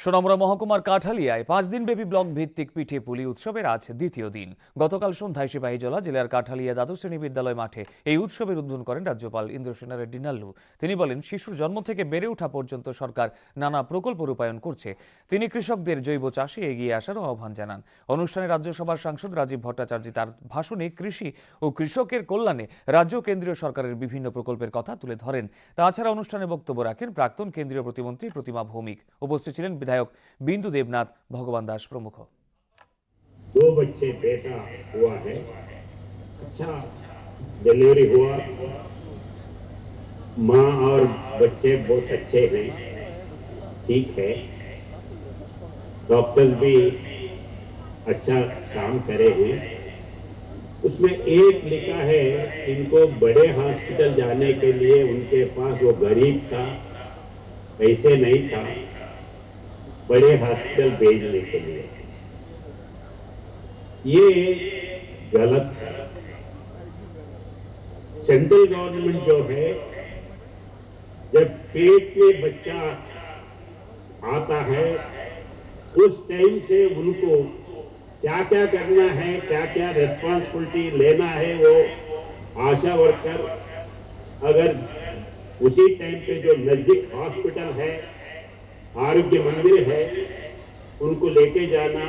সোনামুড়া মহকুমার কাঠালিয়ায় 5 দিনব্যাপী ব্লক ভিত্তিক পিঠে পুলি উৎসবের আজ দ্বিতীয় দিন। গতকাল সন্ধ্যায় সিপাহীজলা জেলার কাঠালিয়া দ্বাদশ শ্রেণী বিদ্যালয় মাঠে এই উৎসবের উদ্বোধন করেন রাজ্যপাল ইন্দ্রসেনা রেড্ডি নাল্লু। তিনি বলেন, শিশুর জন্ম থেকে বেড়ে ওঠা পর্যন্ত সরকার নানা প্রকল্প রূপায়ণ করছে। তিনি কৃষকদের জৈব চাষে এগিয়ে আসারও আহ্বান জানান। অনুষ্ঠানে রাজ্যসভার সাংসদ রাজীব ভট্টাচার্য তার ভাষণে কৃষি ও কৃষকের কল্যাণে রাজ্য কেন্দ্রীয় সরকারের বিভিন্ন প্রকল্পের কথা তুলে ধরেন। তাছাড়া অনুষ্ঠানে বক্তব্য রাখেন প্রাক্তন কেন্দ্রীয় প্রতিমন্ত্রী প্রতিমা ভৌমিক। উপস্থিত ছিলেন বিধায়ক बिंदु देवनाथ, भगवान दास प्रमुख। 2 बच्चे बेटा हुआ है, अच्छा डिलीवरी हुआ, माँ और बच्चे बहुत अच्छे हैं, ठीक है। डॉक्टर्स भी अच्छा काम करे हैं। उसमें एक लिखा है, इनको बड़े हॉस्पिटल जाने के लिए उनके पास वो गरीब था, पैसे नहीं था बड़े हॉस्पिटल भेजने के लिए। ये गलत है। सेंट्रल गवर्नमेंट जो है, जब पेट में बच्चा आता है उस टाइम से उनको क्या क्या करना है, क्या क्या रिस्पॉन्सिबिलिटी लेना है, वो आशा वर्कर अगर उसी टाइम पे जो नजदीक हॉस्पिटल है, आरोग्य मंदिर है, उनको लेके जाना,